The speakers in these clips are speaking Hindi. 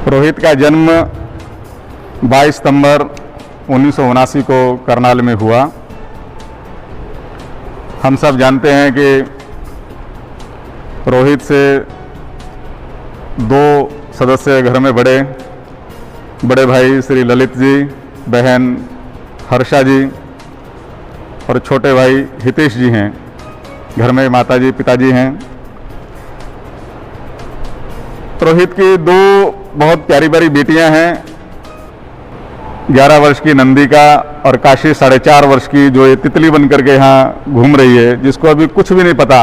रोहित का जन्म 22 सितंबर 1979 को करनाल में हुआ। हम सब जानते हैं कि रोहित से दो सदस्य घर में बड़े भाई श्री ललित जी, बहन हर्षा जी और छोटे भाई हितेश जी हैं। घर में माताजी पिताजी हैं। रोहित की दो बहुत प्यारी प्यारी बेटियां हैं, 11 वर्ष की नंदिका और काशी 4.5 वर्ष की, जो ये तितली बन करके यहाँ घूम रही है, जिसको अभी कुछ भी नहीं पता।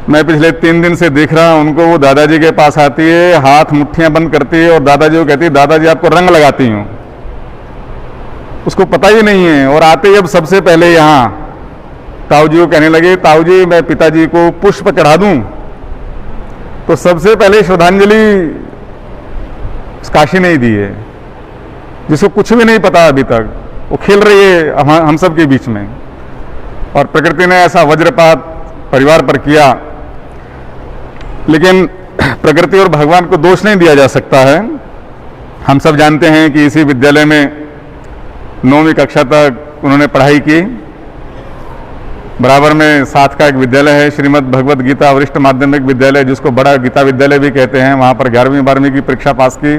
मैं पिछले 3 दिन से देख रहा हूँ उनको। वो दादाजी के पास आती है, हाथ मुट्ठियां बंद करती है और दादाजी को कहती है, दादाजी आपको रंग लगाती हूँ। उसको पता ही नहीं है। और आते ही अब सबसे पहले यहाँ ताऊ जी को कहने लगे, ताऊ जी मैं पिताजी को पुष्प चढ़ा दूं। तो सबसे पहले श्रद्धांजलि काशी ने ही दी है, जिसको कुछ भी नहीं पता अभी तक। वो खेल रही है हम सब के बीच में। और प्रकृति ने ऐसा वज्रपात परिवार पर किया, लेकिन प्रकृति और भगवान को दोष नहीं दिया जा सकता है। हम सब जानते हैं कि इसी विद्यालय में 9वीं कक्षा तक उन्होंने पढ़ाई की। बराबर में साथ का एक विद्यालय है, श्रीमद् भगवत गीता वरिष्ठ माध्यमिक विद्यालय, जिसको बड़ा गीता विद्यालय भी कहते हैं। वहाँ पर 11वीं 12वीं की परीक्षा पास की।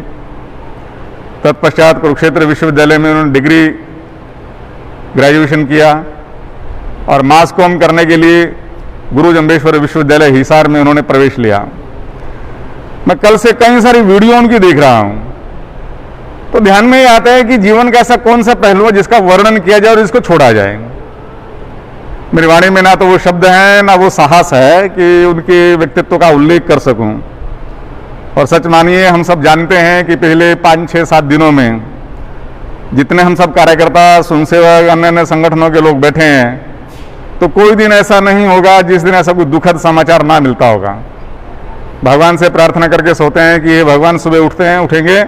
तत्पश्चात कुरुक्षेत्र विश्वविद्यालय में उन्होंने डिग्री ग्रेजुएशन किया और मास कॉम करने के लिए गुरु जम्बेश्वर विश्वविद्यालय हिसार में उन्होंने प्रवेश लिया। मैं कल से कई सारी वीडियो उनकी देख रहा हूँ, तो ध्यान में ये आता है कि जीवन का ऐसा कौन सा पहलू है जिसका वर्णन किया जाए और इसको छोड़ा जाए। मेरी वाणी में ना तो वो शब्द हैं, ना वो साहस है कि उनके व्यक्तित्व का उल्लेख कर सकूं। और सच मानिए, हम सब जानते हैं कि पिछले 5, 6, 7 दिनों में जितने हम सब कार्यकर्ता, स्वयंसेवक, अन्य अन्य संगठनों के लोग बैठे हैं, तो कोई दिन ऐसा नहीं होगा जिस दिन ऐसा कोई दुखद समाचार ना मिलता होगा। भगवान से प्रार्थना करके सोते हैं कि ये भगवान सुबह उठेंगे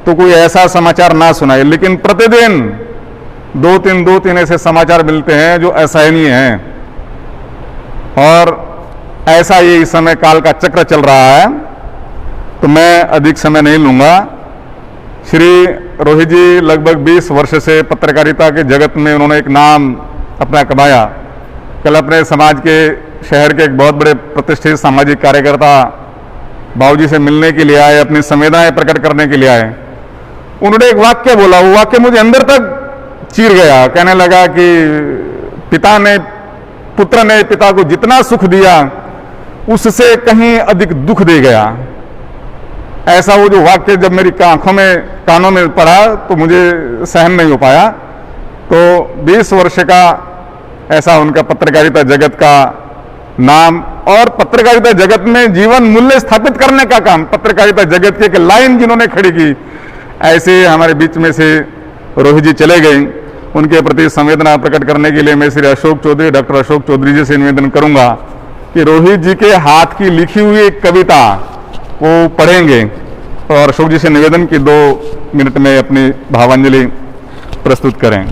तो कोई ऐसा समाचार ना सुनाए। लेकिन प्रतिदिन 2-3 ऐसे समाचार मिलते हैं जो असहनीय हैं। और ऐसा ये इस समय काल का चक्र चल रहा है। तो मैं अधिक समय नहीं लूँगा। श्री रोहित जी लगभग 20 वर्ष से पत्रकारिता के जगत में उन्होंने एक नाम अपना कमाया। कल अपने समाज के, शहर के एक बहुत बड़े प्रतिष्ठित सामाजिक कार्यकर्ता बाबूजी से मिलने के लिए आए, अपनी संवेदनाएं प्रकट करने के लिए आए। उन्होंने एक वाक्य बोला, वो वाक्य मुझे अंदर तक चीर गया। कहने लगा कि पुत्र ने पिता को जितना सुख दिया उससे कहीं अधिक दुख दे गया। ऐसा वो जो वाक्य जब मेरी आंखों में, कानों में पड़ा तो मुझे सहन नहीं हो पाया। तो 20 वर्ष का ऐसा उनका पत्रकारिता जगत का नाम, और पत्रकारिता जगत में जीवन मूल्य स्थापित करने का काम, पत्रकारिता जगत की एक लाइन जिन्होंने खड़ी की, ऐसे हमारे बीच में से रोहित जी चले गए। उनके प्रति संवेदना प्रकट करने के लिए मैं श्री अशोक चौधरी, डॉक्टर अशोक चौधरी जी से निवेदन करूंगा कि रोहित जी के हाथ की लिखी हुई एक कविता वो पढ़ेंगे। और अशोक जी से निवेदन कि 2 मिनट में अपनी भावांजलि प्रस्तुत करें।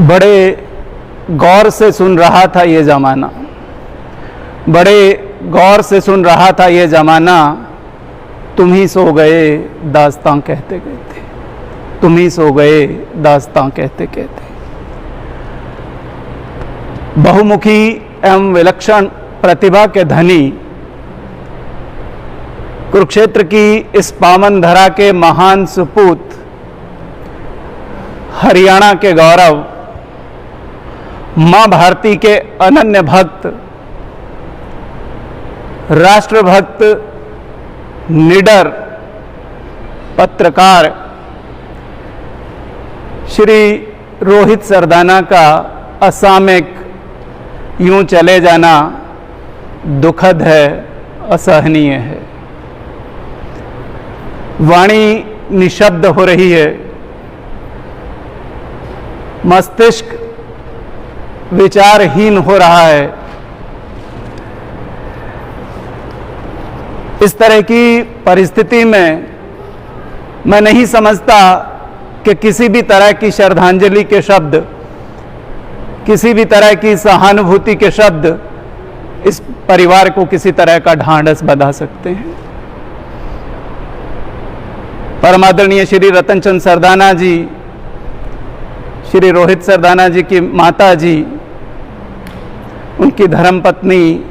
बड़े गौर से सुन रहा था ये ज़माना, बड़े गौर से सुन रहा था ये ज़माना, तुम ही सो गए दास्तां कहते कहते, तुम ही सो गए दास्तां कहते कहते। बहुमुखी एवं विलक्षण प्रतिभा के धनी, कुरुक्षेत्र की इस पावन धरा के महान सुपूत, हरियाणा के गौरव, मां भारती के अनन्य भक्त, राष्ट्रभक्त, निडर पत्रकार श्री रोहित सरदाना का असामयिक यूं चले जाना दुखद है, असहनीय है। वाणी निशब्द हो रही है, मस्तिष्क विचारहीन हो रहा है। इस तरह की परिस्थिति में मैं नहीं समझता कि किसी भी तरह की श्रद्धांजलि के शब्द, किसी भी तरह की सहानुभूति के शब्द इस परिवार को किसी तरह का ढांढस बंधा सकते हैं। परमादरणीय श्री रतनचंद सरदाना जी, श्री रोहित सरदाना जी की माता जी, उनकी धर्मपत्नी,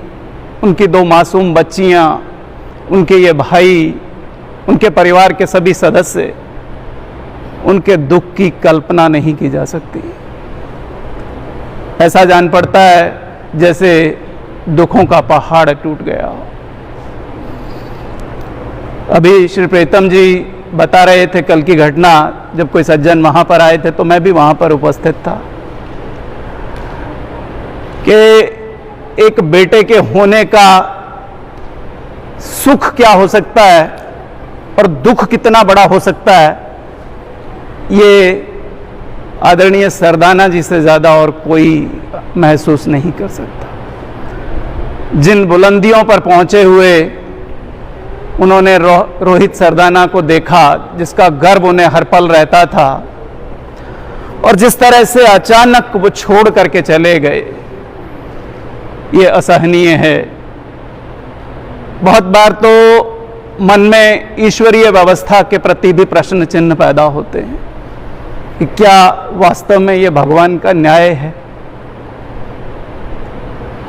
उनकी 2 मासूम बच्चियां, उनके ये भाई, उनके परिवार के सभी सदस्य, उनके दुख की कल्पना नहीं की जा सकती। ऐसा जान पड़ता है जैसे दुखों का पहाड़ टूट गया। अभी श्री प्रीतम जी बता रहे थे कल की घटना, जब कोई सज्जन वहां पर आए थे तो मैं भी वहां पर उपस्थित था, कि एक बेटे के होने का सुख क्या हो सकता है और दुख कितना बड़ा हो सकता है, ये आदरणीय सरदाना जी से ज़्यादा और कोई महसूस नहीं कर सकता। जिन बुलंदियों पर पहुंचे हुए उन्होंने रोहित सरदाना को देखा, जिसका गर्व उन्हें हर पल रहता था, और जिस तरह से अचानक वो छोड़ करके चले गए, ये असहनीय है। बहुत बार तो मन में ईश्वरीय व्यवस्था के प्रति भी प्रश्न चिन्ह पैदा होते हैं कि क्या वास्तव में ये भगवान का न्याय है।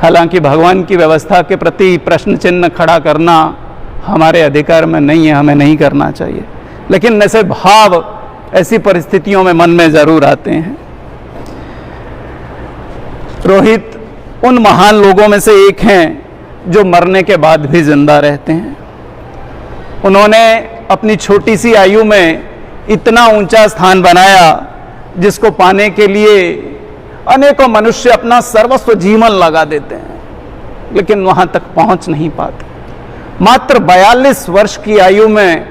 हालांकि भगवान की व्यवस्था के प्रति प्रश्न चिन्ह खड़ा करना हमारे अधिकार में नहीं है, हमें नहीं करना चाहिए, लेकिन ऐसे भाव ऐसी परिस्थितियों में मन में जरूर आते हैं। रोहित उन महान लोगों में से एक हैं जो मरने के बाद भी जिंदा रहते हैं। उन्होंने अपनी छोटी सी आयु में इतना ऊंचा स्थान बनाया जिसको पाने के लिए अनेकों मनुष्य अपना सर्वस्व जीवन लगा देते हैं, लेकिन वहां तक पहुंच नहीं पाते। मात्र 42 वर्ष की आयु में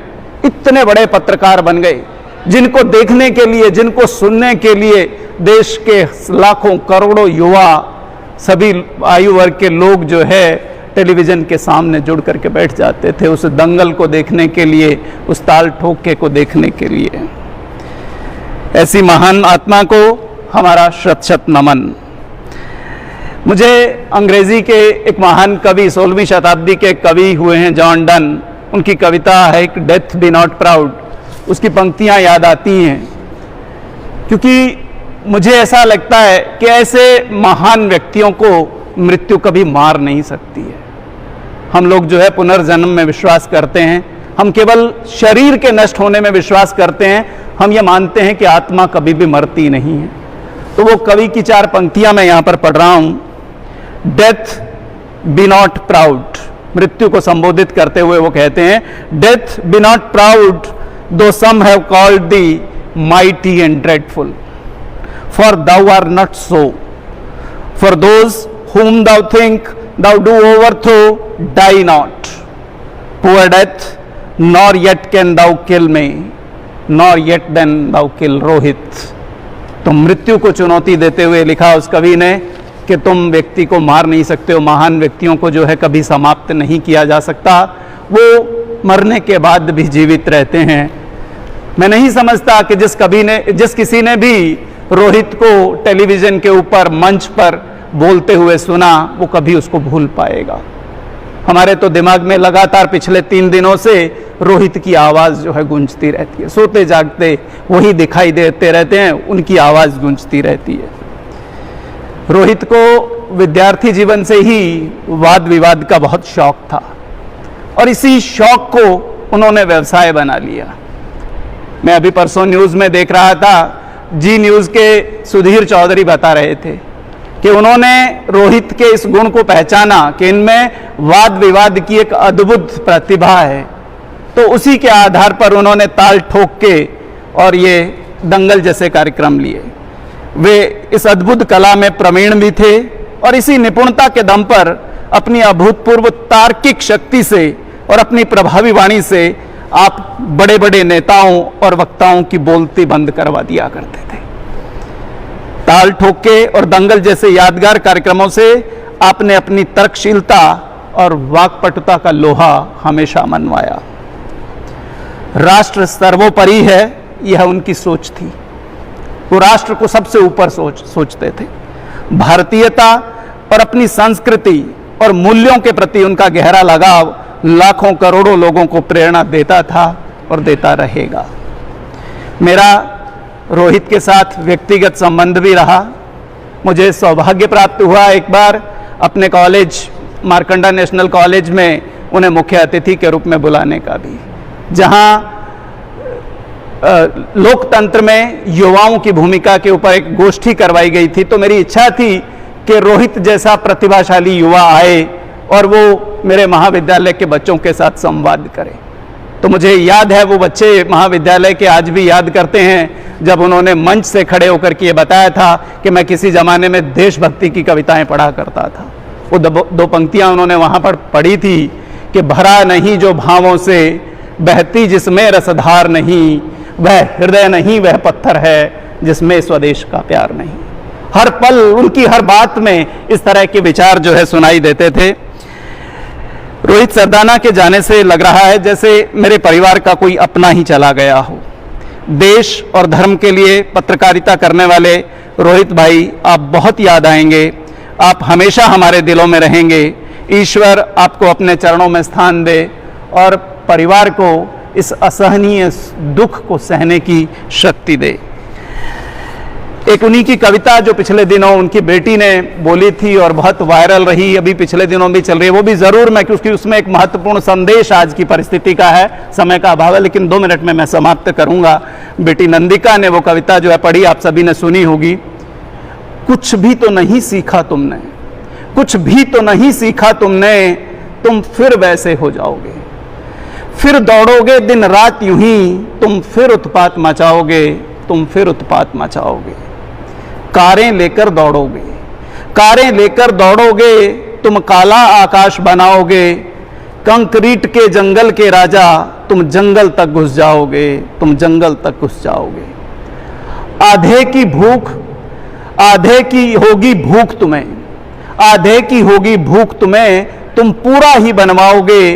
इतने बड़े पत्रकार बन गए, जिनको देखने के लिए, जिनको सुनने के लिए देश के लाखों करोड़ों युवा, सभी आयु वर्ग के लोग जो है टेलीविजन के सामने जुड़ करके बैठ जाते थे उस दंगल को देखने के लिए, उस ताल ठोके को देखने के लिए। ऐसी महान आत्मा को हमारा शत शत नमन। मुझे अंग्रेजी के एक महान कवि, 16वीं शताब्दी के कवि हुए हैं जॉन डन, उनकी कविता है एक डेथ बी नॉट प्राउड, उसकी पंक्तियां याद आती हैं, क्योंकि मुझे ऐसा लगता है कि ऐसे महान व्यक्तियों को मृत्यु कभी मार नहीं सकती है। हम लोग जो है पुनर्जन्म में विश्वास करते हैं, हम केवल शरीर के नष्ट होने में विश्वास करते हैं, हम ये मानते हैं कि आत्मा कभी भी मरती नहीं है। तो वो कवि की 4 पंक्तियां मैं यहां पर पढ़ रहा हूं। डेथ बी नॉट प्राउड, मृत्यु को संबोधित करते हुए वो कहते हैं, death B not proud though some have called thee mighty and dreadful, for thou art not so. For those whom thou think thou do overthrow die not. Poor death, nor yet can thou kill me, nor yet then thou kill Rohit. तो मृत्यु को चुनौती देते हुए लिखा उस कवि ने कि तुम व्यक्ति को मार नहीं सकते हो, महान व्यक्तियों को जो है कभी समाप्त नहीं किया जा सकता, वो मरने के बाद भी जीवित रहते हैं। मैं नहीं समझता कि जिस किसी ने भी रोहित को टेलीविजन के ऊपर मंच पर बोलते हुए सुना, वो कभी उसको भूल पाएगा। हमारे तो दिमाग में लगातार पिछले 3 दिनों से रोहित की आवाज़ जो है गूंजती रहती है, सोते जागते वही दिखाई देते रहते हैं, उनकी आवाज़ गूंजती रहती है। रोहित को विद्यार्थी जीवन से ही वाद विवाद का बहुत शौक था और इसी शौक को उन्होंने व्यवसाय बना लिया। मैं अभी परसों न्यूज़ में देख रहा था, जी न्यूज़ के सुधीर चौधरी बता रहे थे कि उन्होंने रोहित के इस गुण को पहचाना कि इनमें वाद विवाद की एक अद्भुत प्रतिभा है, तो उसी के आधार पर उन्होंने ताल ठोक के और ये दंगल जैसे कार्यक्रम लिए। वे इस अद्भुत कला में प्रवीण भी थे और इसी निपुणता के दम पर अपनी अभूतपूर्व तार्किक शक्ति से और अपनी प्रभावी वाणी से आप बड़े बड़े नेताओं और वक्ताओं की बोलती बंद करवा दिया करते थे। ताल ठोके और दंगल जैसे यादगार कार्यक्रमों से आपने अपनी तर्कशीलता और वाक्पटुता का लोहा हमेशा मनवाया। राष्ट्र सर्वोपरि है, यह उनकी सोच थी। वो राष्ट्र को सबसे ऊपर सोचते थे। भारतीयता और अपनी संस्कृति और मूल्यों के प्रति उनका गहरा लगाव लाखों करोड़ों लोगों को प्रेरणा देता था और देता रहेगा। मेरा रोहित के साथ व्यक्तिगत संबंध भी रहा। मुझे सौभाग्य प्राप्त हुआ एक बार अपने कॉलेज मार्कंडा नेशनल कॉलेज में उन्हें मुख्य अतिथि के रूप में बुलाने का भी, जहां लोकतंत्र में युवाओं की भूमिका के ऊपर एक गोष्ठी करवाई गई थी। तो मेरी इच्छा थी कि रोहित जैसा प्रतिभाशाली युवा आए और वो मेरे महाविद्यालय के बच्चों के साथ संवाद करे। तो मुझे याद है, वो बच्चे महाविद्यालय के आज भी याद करते हैं जब उन्होंने मंच से खड़े होकर के ये बताया था कि मैं किसी ज़माने में देशभक्ति की कविताएं पढ़ा करता था। वो दो पंक्तियां उन्होंने वहाँ पर पढ़ी थी कि भरा नहीं जो भावों से, बहती जिसमें रसधार नहीं, वह हृदय नहीं वह पत्थर है जिसमें स्वदेश का प्यार नहीं। हर पल उनकी हर बात में इस तरह के विचार जो है सुनाई देते थे। रोहित सरदाना के जाने से लग रहा है जैसे मेरे परिवार का कोई अपना ही चला गया हो। देश और धर्म के लिए पत्रकारिता करने वाले रोहित भाई, आप बहुत याद आएंगे। आप हमेशा हमारे दिलों में रहेंगे। ईश्वर आपको अपने चरणों में स्थान दे और परिवार को इस असहनीय दुख को सहने की शक्ति दे। एक उन्हीं की कविता जो पिछले दिनों उनकी बेटी ने बोली थी और बहुत वायरल रही, अभी पिछले दिनों भी चल रही है, वो भी ज़रूर मैं, क्योंकि उसमें एक महत्वपूर्ण संदेश आज की परिस्थिति का है। समय का अभाव है, लेकिन 2 मिनट में मैं समाप्त करूंगा। बेटी नंदिका ने वो कविता जो है पढ़ी, आप सभी ने सुनी होगी। कुछ भी तो नहीं सीखा तुमने, कुछ भी तो नहीं सीखा तुमने, तुम फिर वैसे हो जाओगे। फिर दौड़ोगे दिन रात यूं ही, तुम फिर उत्पात मचाओगे, तुम फिर उत्पात मचाओगे। कारें लेकर दौड़ोगे, कारें लेकर दौड़ोगे, तुम काला आकाश बनाओगे। कंक्रीट के जंगल के राजा, तुम जंगल तक घुस जाओगे, तुम जंगल तक घुस जाओगे। आधे की भूख, आधे की होगी भूख तुम्हें, आधे की होगी भूख तुम्हें, तुम पूरा ही बनवाओगे।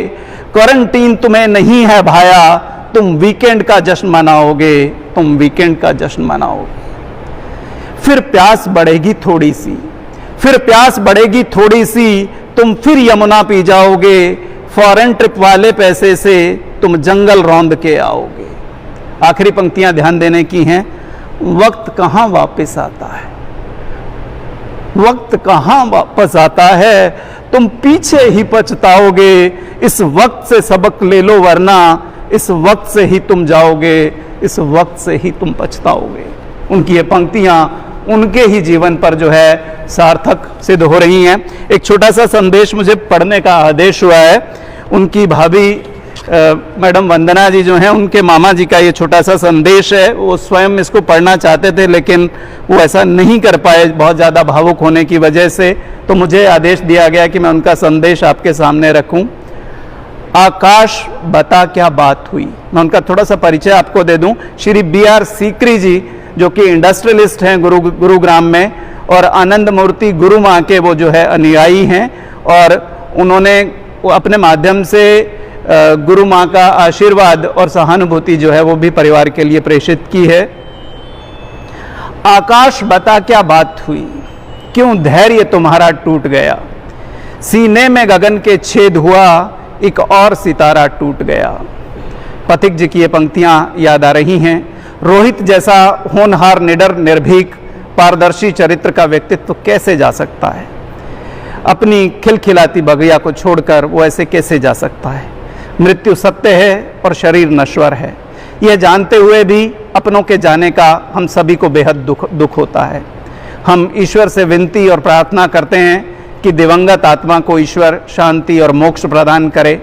क्वारंटीन तुम्हें नहीं है भाया, तुम वीकेंड का जश्न मनाओगे, तुम वीकेंड का जश्न मनाओगे। फिर प्यास बढ़ेगी थोड़ी सी, फिर प्यास बढ़ेगी थोड़ी सी, तुम फिर यमुना पी जाओगे। फॉरेन ट्रिप वाले पैसे से तुम जंगल रौंद के आओगे। आखिरी पंक्तियां ध्यान देने की हैं। वक्त कहां वापस आता है, वक्त कहां वापस आता है, तुम पीछे ही पछताओगे। इस वक्त से सबक ले लो वरना इस वक्त से ही तुम जाओगे, इस वक्त से ही तुम पछताओगे। उनकी ये पंक्तियां उनके ही जीवन पर जो है सार्थक सिद्ध हो रही हैं। एक छोटा सा संदेश मुझे पढ़ने का आदेश हुआ है। उनकी भाभी मैडम वंदना जी जो हैं, उनके मामा जी का ये छोटा सा संदेश है। वो स्वयं इसको पढ़ना चाहते थे लेकिन वो ऐसा नहीं कर पाए बहुत ज़्यादा भावुक होने की वजह से, तो मुझे आदेश दिया गया कि मैं उनका संदेश आपके सामने रखूं। आकाश बता क्या बात हुई। मैं उनका थोड़ा सा परिचय आपको दे दूं। श्री BR सीकरी जी जो कि इंडस्ट्रियलिस्ट हैं गुरुग्राम में, और आनंद मूर्ति गुरु माँ के वो जो है अनुयायी हैं, और उन्होंने अपने माध्यम से गुरु माँ का आशीर्वाद और सहानुभूति जो है वो भी परिवार के लिए प्रेषित की है। आकाश बता क्या बात हुई, क्यों धैर्य तुम्हारा टूट गया। सीने में गगन के छेद हुआ, एक और सितारा टूट गया। पथिक जी की ये पंक्तियां याद आ रही हैं। रोहित जैसा होनहार, निडर, निर्भीक, पारदर्शी चरित्र का व्यक्तित्व कैसे जा सकता है। अपनी खिलखिलाती बगिया को छोड़कर वो ऐसे कैसे जा सकता है। मृत्यु सत्य है और शरीर नश्वर है। यह जानते हुए भी अपनों के जाने का हम सभी को बेहद दुख होता है। हम ईश्वर से विनती और प्रार्थना करते हैं कि दिवंगत आत्मा को ईश्वर शांति और मोक्ष प्रदान करे।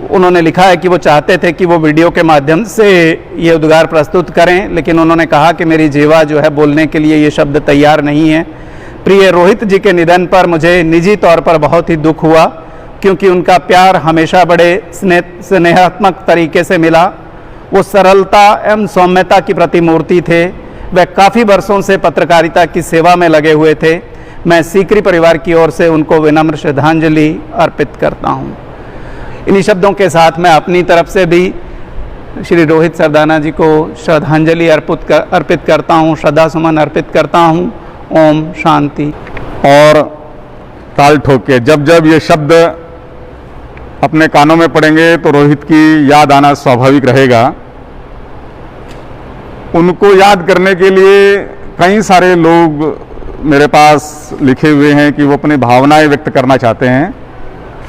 उन्होंने लिखा है कि वो चाहते थे कि वो वीडियो के माध्यम से ये उद्गार प्रस्तुत करें, लेकिन उन्होंने कहा कि मेरी जीवा जो है बोलने के लिए ये शब्द तैयार नहीं है। प्रिय रोहित जी के निधन पर मुझे निजी तौर पर बहुत ही दुख हुआ, क्योंकि उनका प्यार हमेशा बड़े स्नेहात्मक तरीके से मिला। वो सरलता एवं सौम्यता की प्रतिमूर्ति थे। वह काफ़ी वर्षों से पत्रकारिता की सेवा में लगे हुए थे। मैं सीकरी परिवार की ओर से उनको विनम्र श्रद्धांजलि अर्पित करता हूँ। इन्हीं शब्दों के साथ मैं अपनी तरफ से भी श्री रोहित सरदाना जी को श्रद्धांजलि अर्पित करता हूँ, श्रद्धा सुमन अर्पित करता हूँ। ओम शांति। और ताल ठोक के जब जब ये शब्द अपने कानों में पड़ेंगे तो रोहित की याद आना स्वाभाविक रहेगा। उनको याद करने के लिए कई सारे लोग मेरे पास लिखे हुए हैं कि वो अपनी भावनाएं व्यक्त करना चाहते हैं,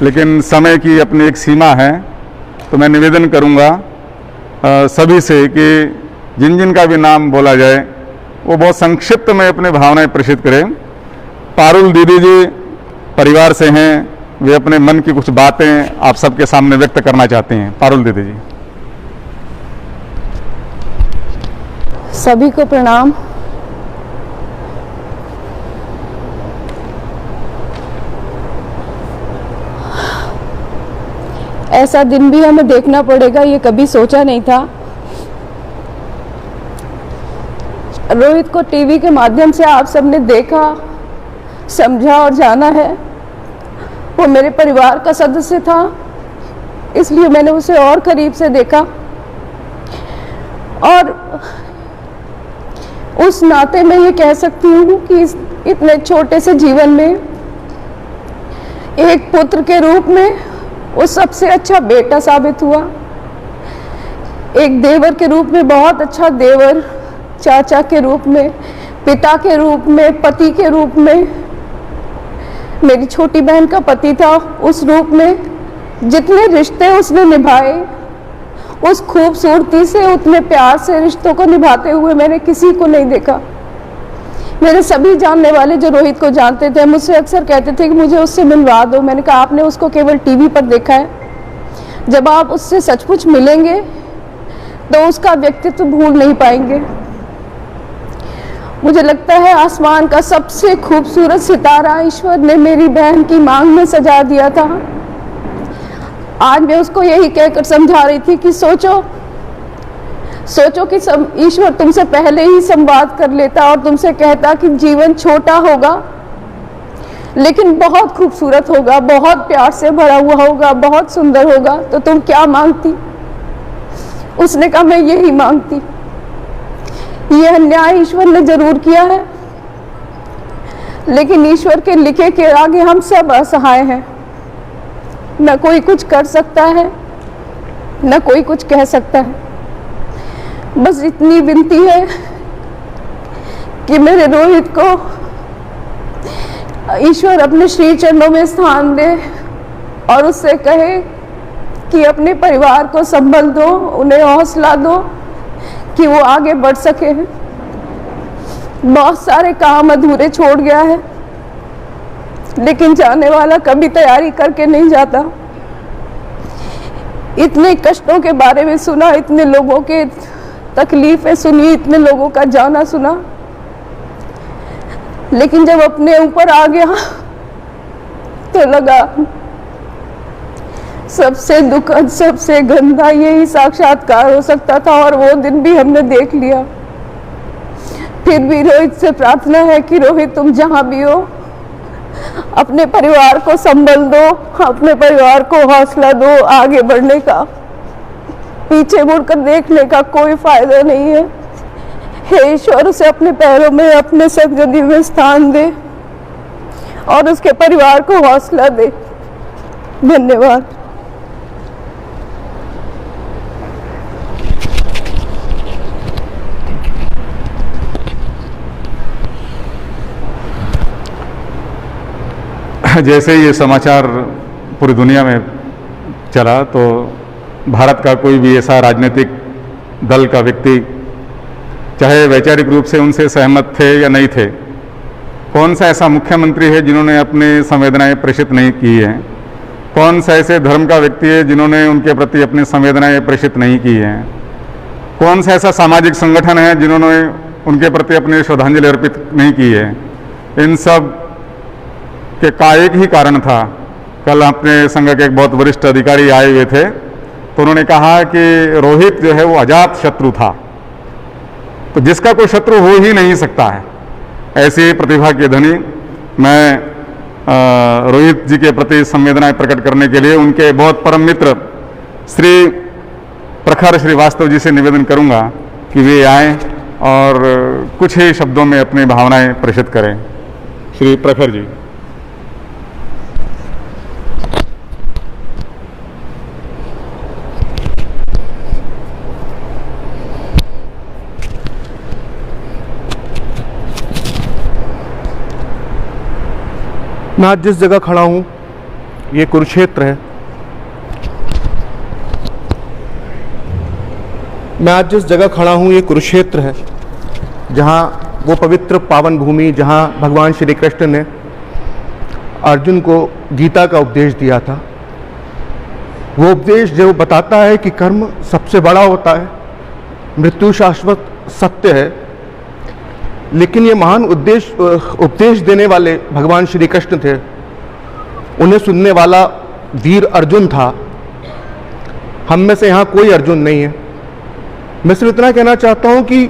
लेकिन समय की अपनी एक सीमा है। तो मैं निवेदन करूंगा सभी से कि जिन जिन का भी नाम बोला जाए वो बहुत संक्षिप्त में अपने भावनाएं प्रेषित करें। पारुल दीदी जी परिवार से हैं, वे अपने मन की कुछ बातें आप सबके सामने व्यक्त करना चाहते हैं। पारुल दीदी जी। सभी को प्रणाम। ऐसा दिन भी हमें देखना पड़ेगा, ये कभी सोचा नहीं था। रोहित को टीवी के माध्यम से आप सबने देखा, समझा और जाना है। वो मेरे परिवार का सदस्य था, इसलिए मैंने उसे और करीब से देखा और उस नाते मैं ये कह सकती हूँ कि इतने छोटे से जीवन में एक पुत्र के रूप में वो सबसे अच्छा बेटा साबित हुआ। एक देवर के रूप में बहुत अच्छा देवर, चाचा के रूप में, पिता के रूप में, पति के रूप में, मेरी छोटी बहन का पति था, उस रूप में जितने रिश्ते उसने निभाए, उस खूबसूरती से, उतने प्यार से रिश्तों को निभाते हुए मैंने किसी को नहीं देखा। मेरे सभी जानने वाले जो रोहित को जानते थे मुझसे अक्सर कहते थे कि मुझे उससे मिलवा दो। मैंने कहा आपने उसको केवल टीवी पर देखा है, जब आप उससे सचमुच मिलेंगे तो उसका व्यक्तित्व भूल नहीं पाएंगे। मुझे लगता है आसमान का सबसे खूबसूरत सितारा ईश्वर ने मेरी बहन की मांग में सजा दिया था। आज मैं उसको यही कहकर समझा रही थी कि सोचो कि ईश्वर तुमसे पहले ही संवाद कर लेता और तुमसे कहता कि जीवन छोटा होगा लेकिन बहुत खूबसूरत होगा, बहुत प्यार से भरा हुआ होगा, बहुत सुंदर होगा, तो तुम क्या मांगती? उसने कहा मैं यही मांगती। यह अन्याय ईश्वर ने जरूर किया है, लेकिन ईश्वर के लिखे के आगे हम सब असहाय हैं। न कोई कुछ कर सकता है, न कोई कुछ कह सकता है। बस इतनी विनती है कि मेरे रोहित को ईश्वर अपने श्री चरणों में स्थान दे और उससे कहे कि अपने परिवार को संभल दो, उन्हें हौसला दो कि वो आगे बढ़ सके। बहुत सारे काम अधूरे छोड़ गया है, लेकिन जाने वाला कभी तैयारी करके नहीं जाता। इतने कष्टों के बारे में सुना, इतने लोगों के तकलीफें सुनी, इतने लोगों का जाना सुना, लेकिन जब अपने ऊपर आ गया तो लगा सबसे दुखद, सबसे गंदा यही साक्षात्कार हो सकता था और वो दिन भी हमने देख लिया। फिर भी रोहित से प्रार्थना है कि रोहित तुम जहां भी हो अपने परिवार को संभल दो, अपने परिवार को हौसला दो। आगे बढ़ने का, पीछे मुड़कर देखने का कोई फायदा नहीं है। हे ईश्वर उसे अपने पैरों में, अपने सदगति में स्थान दे और उसके परिवार को हौसला दे। धन्यवाद। जैसे ये समाचार पूरी दुनिया में चला तो भारत का कोई भी ऐसा राजनीतिक दल का व्यक्ति, चाहे वैचारिक रूप से उनसे सहमत थे या नहीं थे, कौन सा ऐसा मुख्यमंत्री है जिन्होंने अपने संवेदनाएं प्रेषित नहीं की हैं? कौन सा ऐसे धर्म का व्यक्ति है जिन्होंने उनके प्रति अपनी संवेदनाएं प्रेषित नहीं की हैं? कौन सा ऐसा सामाजिक संगठन है जिन्होंने उनके प्रति अपनी श्रद्धांजलि अर्पित नहीं की है? इन सब का एक ही कारण था। कल अपने संघ के एक बहुत वरिष्ठ अधिकारी आए हुए थे, तो उन्होंने कहा कि रोहित जो है वो अजात शत्रु था, तो जिसका कोई शत्रु हो ही नहीं सकता है। ऐसी प्रतिभा के धनी मैं रोहित जी के प्रति संवेदनाएं प्रकट करने के लिए उनके बहुत परम मित्र श्री प्रखर श्रीवास्तव जी से निवेदन करूंगा कि वे आएं और कुछ ही शब्दों में अपनी भावनाएं प्रेषित करें। श्री प्रखर जी। मैं आज जिस जगह खड़ा हूँ ये कुरुक्षेत्र है। मैं आज जिस जगह खड़ा हूँ ये कुरुक्षेत्र है, जहाँ वो पवित्र पावन भूमि जहाँ भगवान श्री कृष्ण ने अर्जुन को गीता का उपदेश दिया था। वो उपदेश जो बताता है कि कर्म सबसे बड़ा होता है, मृत्यु शाश्वत सत्य है। लेकिन ये महान उपदेश देने वाले भगवान श्री कृष्ण थे, उन्हें सुनने वाला वीर अर्जुन था। हम में से यहाँ कोई अर्जुन नहीं है। मैं सिर्फ इतना कहना चाहता हूँ कि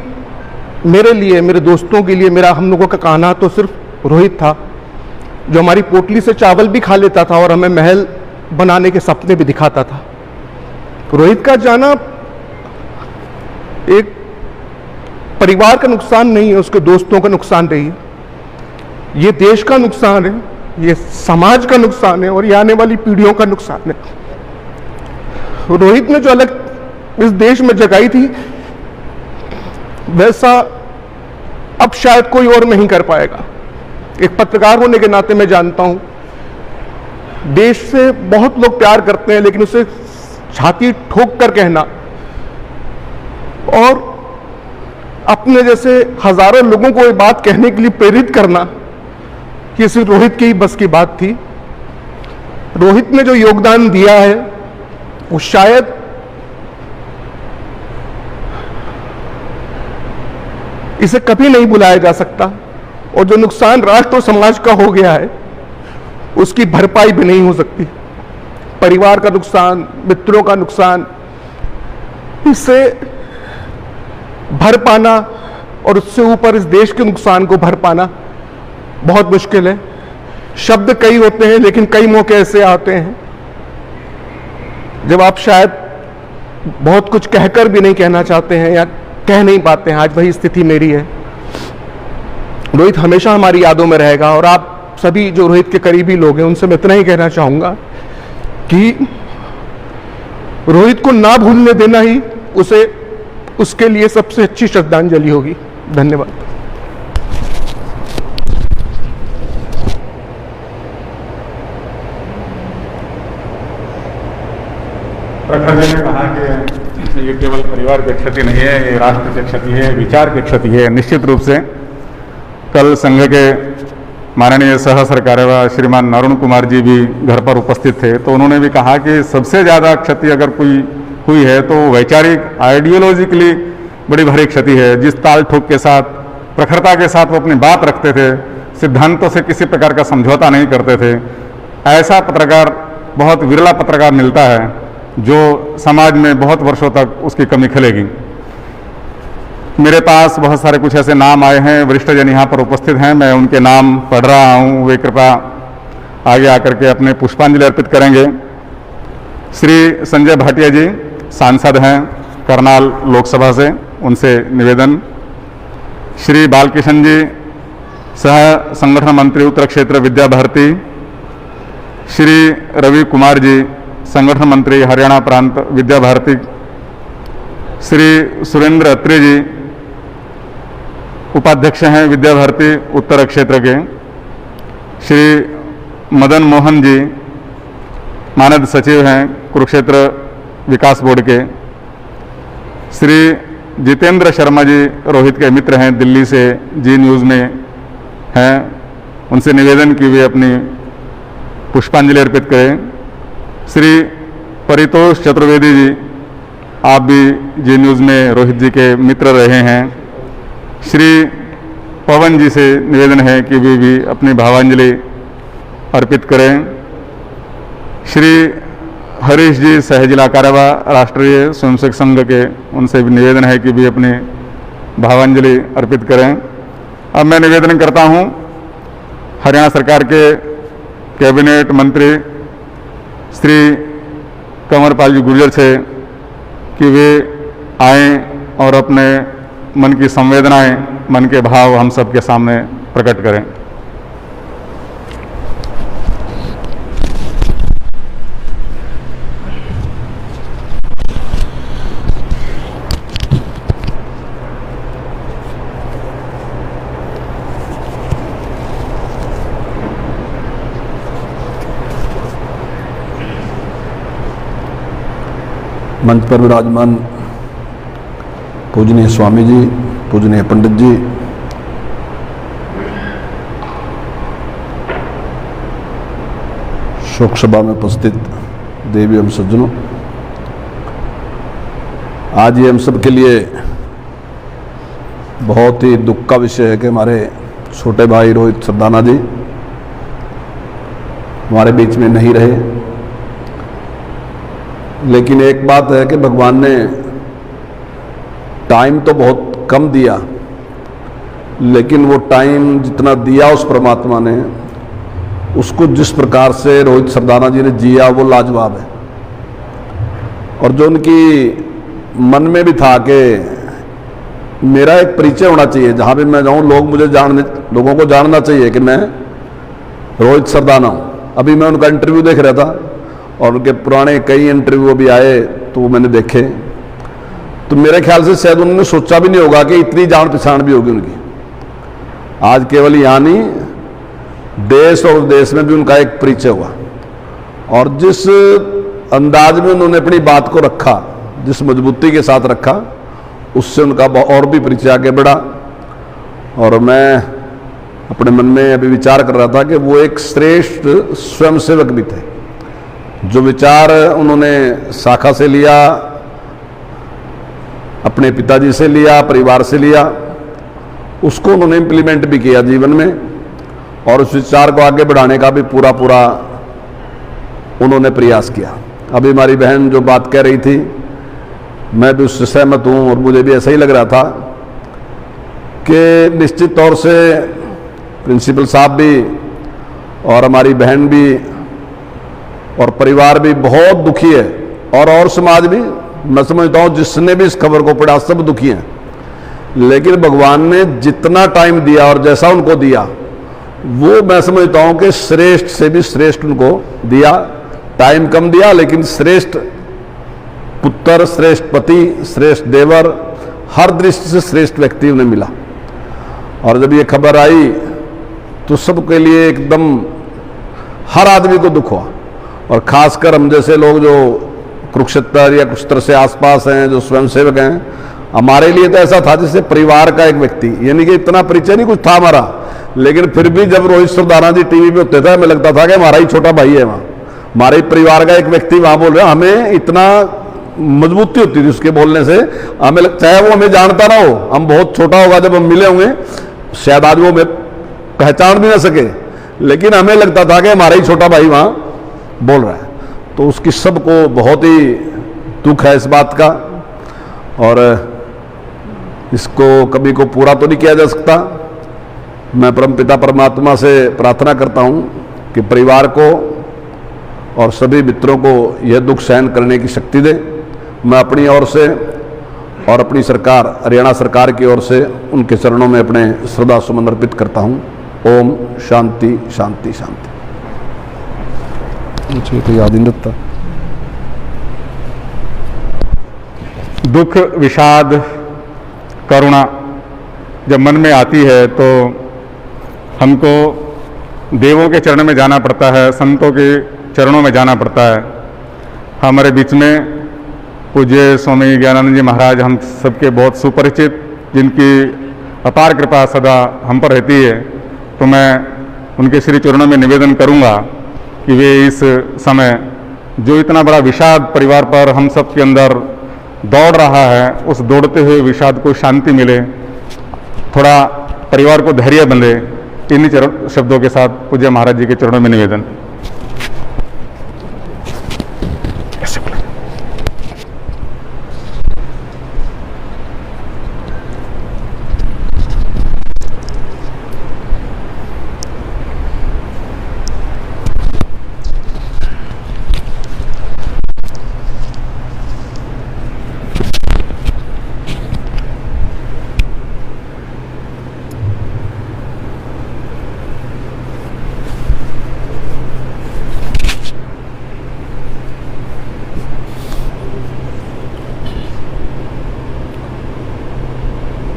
मेरे लिए, मेरे दोस्तों के लिए, मेरा हम लोगों का कहना तो सिर्फ रोहित था, जो हमारी पोटली से चावल भी खा लेता था और हमें महल बनाने के सपने भी दिखाता था। रोहित का जाना एक परिवार का नुकसान नहीं है, उसके दोस्तों का नुकसान नहीं है, ये देश का नुकसान है, ये समाज का नुकसान है और ये आने वाली पीढ़ियों का नुकसान है। रोहित ने जो अलग इस देश में जगाई थी, वैसा अब शायद कोई और नहीं कर पाएगा। एक पत्रकार होने के नाते मैं जानता हूं, देश से बहुत लोग प्यार करते हैं, लेकिन उसे छाती ठोक कर कहना और अपने जैसे हजारों लोगों को ये बात कहने के लिए प्रेरित करना, ये सिर्फ रोहित की ही बस की बात थी। रोहित ने जो योगदान दिया है वो शायद इसे कभी नहीं भुलाया जा सकता, और जो नुकसान राष्ट्र और समाज का हो गया है उसकी भरपाई भी नहीं हो सकती। परिवार का नुकसान, मित्रों का नुकसान, इसे भर पाना और उससे ऊपर इस देश के नुकसान को भर पाना बहुत मुश्किल है। शब्द कई होते हैं, लेकिन कई मौके ऐसे आते हैं जब आप शायद बहुत कुछ कहकर भी नहीं कहना चाहते हैं या कह नहीं पाते हैं। आज वही स्थिति मेरी है। रोहित हमेशा हमारी यादों में रहेगा, और आप सभी जो रोहित के करीबी लोग हैं उनसे मैं इतना ही कहना चाहूंगा कि रोहित को ना भूलने देना ही उसे उसके लिए सबसे अच्छी श्रद्धांजलि होगी। धन्यवाद। प्रखर जी ने कहा कि ये केवल परिवार की क्षति नहीं है, ये राष्ट्र की क्षति है, विचार की क्षति है। निश्चित रूप से कल संघ के माननीय सह सरकार्यवाह श्रीमान अरुण कुमार जी भी घर पर उपस्थित थे, तो उन्होंने भी कहा कि सबसे ज़्यादा क्षति अगर कोई हुई है तो वैचारिक, आइडियोलॉजिकली बड़ी भारी क्षति है। जिस ताल ठोक के साथ, प्रखरता के साथ वो अपनी बात रखते थे, सिद्धांतों से किसी प्रकार का समझौता नहीं करते थे, ऐसा पत्रकार बहुत विरला पत्रकार मिलता है जो समाज में बहुत वर्षों तक उसकी कमी खलेगी। मेरे पास बहुत सारे कुछ ऐसे नाम आए हैं, वरिष्ठ जन यहाँ पर उपस्थित हैं, मैं उनके नाम पढ़ रहा हूँ, वे कृपया आगे आकर के अपने पुष्पांजलि अर्पित करेंगे। श्री संजय भाटिया जी सांसद हैं करनाल लोकसभा से, उनसे निवेदन। श्री बालकिशन जी सह संगठन मंत्री उत्तर क्षेत्र विद्या भारती। श्री रवि कुमार जी संगठन मंत्री हरियाणा प्रांत विद्या भारती। श्री सुरेंद्र अत्रे जी उपाध्यक्ष हैं विद्या भारती उत्तर क्षेत्र के। श्री मदन मोहन जी मानद सचिव हैं कुरुक्षेत्र विकास बोर्ड के। श्री जितेंद्र शर्मा जी रोहित के मित्र हैं, दिल्ली से जी न्यूज़ में हैं, उनसे निवेदन कि वे अपनी पुष्पांजलि अर्पित करें। श्री परितोष चतुर्वेदी जी, आप भी जी न्यूज़ में रोहित जी के मित्र रहे हैं। श्री पवन जी से निवेदन है कि वे भी अपनी भावांजलि अर्पित करें। श्री हरीश जी सह जिला कार्यवाह राष्ट्रीय स्वयंसेवक संघ के, उनसे भी निवेदन है कि भी अपनी भावांजलि अर्पित करें। अब मैं निवेदन करता हूं हरियाणा सरकार के कैबिनेट मंत्री श्री कंवरपाल जी गुर्जर से कि वे आएं और अपने मन की संवेदनाएं, मन के भाव हम सबके सामने प्रकट करें। मंच पर विराजमान पूजनीय स्वामी जी, पूजनीय पंडित जी, शोक सभा में उपस्थित देवी एवं सज्जनों, आज ये हम सब के लिए बहुत ही दुख का विषय है कि हमारे छोटे भाई रोहित सरदाना जी हमारे बीच में नहीं रहे। लेकिन एक बात है कि भगवान ने टाइम तो बहुत कम दिया, लेकिन वो टाइम जितना दिया उस परमात्मा ने, उसको जिस प्रकार से रोहित सरदाना जी ने जिया वो लाजवाब है। और जो उनकी मन में भी था कि मेरा एक परिचय होना चाहिए, जहाँ भी मैं जाऊँ लोगों को जानना चाहिए कि मैं रोहित सरदाना हूँ। अभी मैं उनका इंटरव्यू देख रहा था और उनके पुराने कई इंटरव्यू भी आए तो वो मैंने देखे, तो मेरे ख्याल से शायद उन्होंने सोचा भी नहीं होगा कि इतनी जान पहचान भी होगी उनकी। आज केवल यहाँ नहीं, देश और विदेश में भी उनका एक परिचय हुआ। और जिस अंदाज में उन्होंने अपनी बात को रखा, जिस मजबूती के साथ रखा, उससे उनका और भी परिचय आगे बढ़ा। और मैं अपने मन में अभी विचार कर रहा था कि वो एक श्रेष्ठ स्वयंसेवक भी थे। जो विचार उन्होंने शाखा से लिया, अपने पिताजी से लिया, परिवार से लिया, उसको उन्होंने इम्प्लीमेंट भी किया जीवन में, और उस विचार को आगे बढ़ाने का भी पूरा उन्होंने प्रयास किया। अभी हमारी बहन जो बात कह रही थी, मैं भी उससे सहमत हूँ और मुझे भी ऐसा ही लग रहा था कि निश्चित तौर से प्रिंसिपल साहब भी और हमारी बहन भी और परिवार भी बहुत दुखी है, और समाज भी, मैं समझता हूँ जिसने भी इस खबर को पढ़ा सब दुखी हैं। लेकिन भगवान ने जितना टाइम दिया और जैसा उनको दिया, वो मैं समझता हूँ कि श्रेष्ठ से भी श्रेष्ठ उनको दिया। टाइम कम दिया लेकिन श्रेष्ठ पुत्र, श्रेष्ठ पति, श्रेष्ठ देवर, हर दृष्टि से श्रेष्ठ व्यक्ति उन्हें मिला। और जब ये खबर आई तो सबके लिए एकदम, हर आदमी को दुख हुआ। और खासकर हम जैसे लोग जो कुरुक्षेत्र या कुरुक्षेत्र से आसपास हैं, जो स्वयंसेवक हैं, हमारे लिए तो ऐसा था जैसे परिवार का एक व्यक्ति, यानी कि इतना परिचय नहीं कुछ था हमारा, लेकिन फिर भी जब रोहित सरदाना जी टीवी पे होते थे, हमें लगता था कि हमारा ही छोटा भाई है, वहाँ हमारे ही परिवार का एक व्यक्ति वहाँ बोल रहा है। हमें इतना मजबूती होती थी उसके बोलने से, हमें चाहे वो हमें जानता ना हो, हम बहुत छोटा होगा जब हम मिले होंगे, शायद आज वो हमें पहचान भी ना सके, लेकिन हमें लगता था कि हमारा ही छोटा भाई वहाँ बोल रहा है। तो उसकी सबको बहुत ही दुख है इस बात का, और इसको कभी को पूरा तो नहीं किया जा सकता। मैं परमपिता परमात्मा से प्रार्थना करता हूँ कि परिवार को और सभी मित्रों को यह दुख सहन करने की शक्ति दे। मैं अपनी ओर से और अपनी सरकार, हरियाणा सरकार की ओर से उनके चरणों में अपने श्रद्धा सुमन अर्पित करता हूँ। ओम शांति शांति शांति। मुझे तो याद ही नहीं रहता। दुख, विषाद, करुणा जब मन में आती है तो हमको देवों के चरणों में जाना पड़ता है, संतों के चरणों में जाना पड़ता है। हमारे बीच में पूज्य स्वामी ज्ञानानंद जी महाराज, हम सबके बहुत सुपरिचित, जिनकी अपार कृपा सदा हम पर रहती है, तो मैं उनके श्री चरणों में निवेदन करूंगा कि वे इस समय जो इतना बड़ा विषाद परिवार पर हम सब के अंदर दौड़ रहा है, उस दौड़ते हुए विषाद को शांति मिले, थोड़ा परिवार को धैर्य बंधे। इन्हीं शब्दों के साथ पूज्य महाराज जी के चरणों में निवेदन।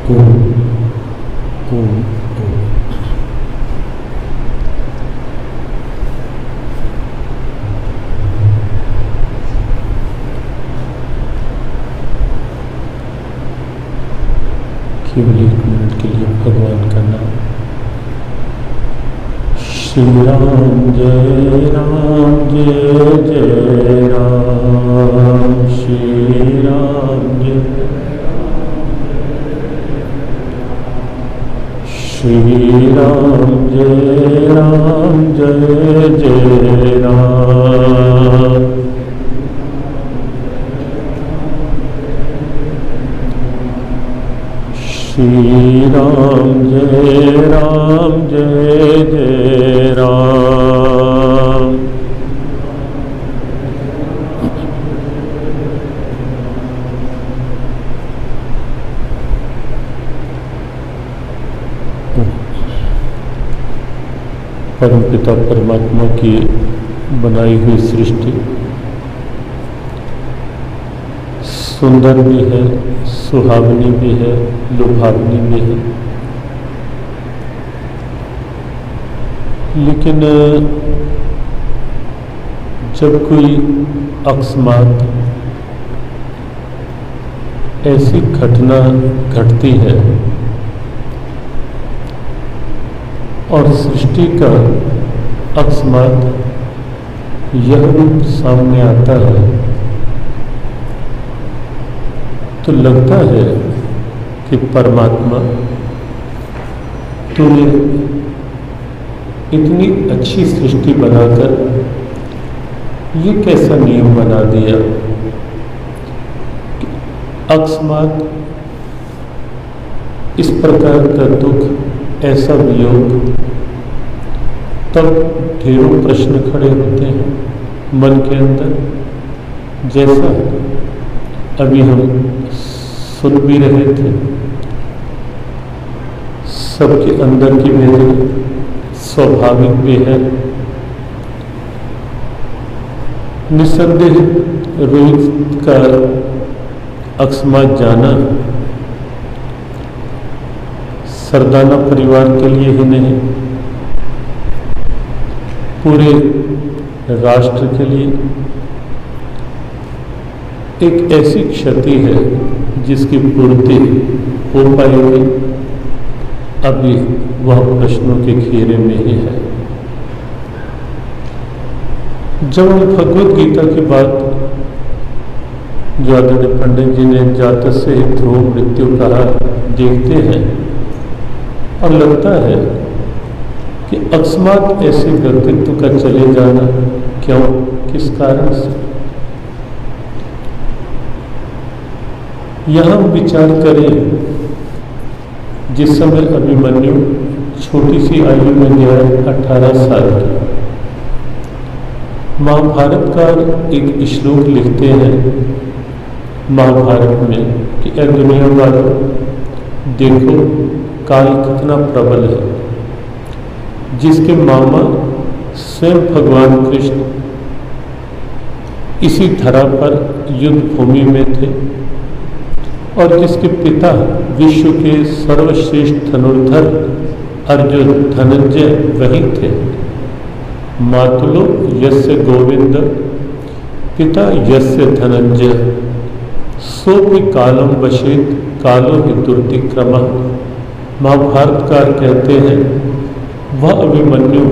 केवल 1 मिनट के लिए भगवान का नाम। श्री राम जय जय राम, श्री राम जय श्री राम जय जय राम। श्री राम जय जय राम। परमपिता परमात्मा की बनाई हुई सृष्टि सुंदर भी है, सुहावनी भी है, लुभावनी भी है, लेकिन जब कोई अकस्मात ऐसी घटना घटती है और सृष्टि का अकस्मात यह रूप सामने आता है, तो लगता है कि परमात्मा तूने इतनी अच्छी सृष्टि बनाकर ये कैसा नियम बना दिया कि अकस्मात इस प्रकार का दुख, ऐसा वियोग, तब ढेरों प्रश्न खड़े होते हैं मन के अंदर। जैसा अभी हम सुन भी रहे थे, सबके अंदर की मेरी स्वाभाविक भी है। निसंदेह रोहित का अकस्मात जाना सरदाना परिवार के लिए ही नहीं, पूरे राष्ट्र के लिए एक ऐसी क्षति है जिसकी पूर्ति हो पाएगी, अभी वह प्रश्नों के घेरे में ही है। जब हम भगवत गीता की बात जो आदरणीय पंडित जी ने जातस्य ही ध्रुव मृत्यु कहा देखते हैं और लगता है कि अकस्मात ऐसे व्यक्तित्व का चले जाना क्यों, किस कारण से। यहाँ विचार करें, जिस समय अभिमन्यु छोटी सी आयु में गया, 18 साल की, महाभारतकार एक श्लोक लिखते हैं महाभारत में कि ए दुनिया वालों, देखो काल कितना प्रबल है। जिसके मामा स्वयं भगवान कृष्ण इसी धरा पर युद्ध भूमि में थे और जिसके पिता विश्व के सर्वश्रेष्ठ धनुर्धर अर्जुन धनंजय वही थे। मातुलो यस्य गोविंद पिता यस्य धनंजय सोपि कालम वशेत कालो ही दुर्तिक्रमः। महाभारतकार कहते हैं वह अभिमन्यु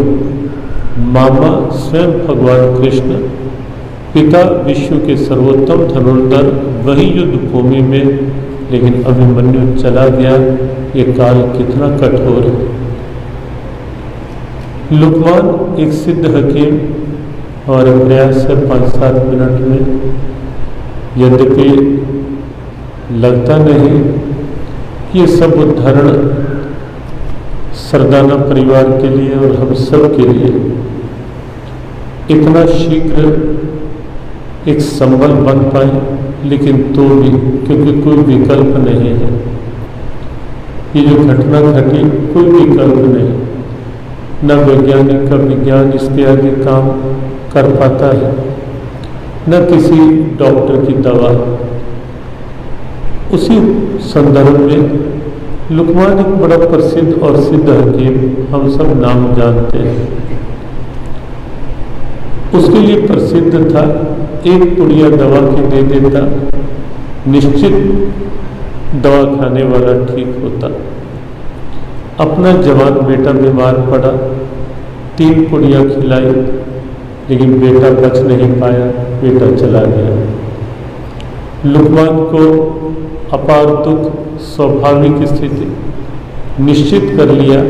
मामा स्वयं भगवान कृष्ण, पिता विश्व के सर्वोत्तम धनुर्धर वही युद्ध भूमि में, लेकिन अभिमन्यु चला गया। ये काल कितना कठोर है। लुकमान एक सिद्ध हकीम और प्रयास से 5-7 मिनट में, यद्यपि लगता नहीं कि ये सब उदाहरण सरदाना परिवार के लिए और हम सब के लिए इतना शीघ्र एक संबल बन पाए, लेकिन तो भी क्योंकि कोई विकल्प नहीं है, ये जो घटना घटी कोई विकल्प नहीं, न वैज्ञानिक का विज्ञान इसके आगे काम कर पाता है, न किसी डॉक्टर की दवा। उसी संदर्भ में लुकमान एक बड़ा प्रसिद्ध और सिद्ध हकीम, हम सब नाम जानते हैं। उसके लिए प्रसिद्ध था, एक पुड़िया दवा की दे देता, निश्चित दवा खाने वाला ठीक होता। अपना जवान बेटा बीमार पड़ा, 3 पुड़िया खिलाई, लेकिन बेटा बच नहीं पाया, बेटा चला गया। लुकमान को अपार दुख, स्वाभाविक स्थिति, निश्चित कर लिया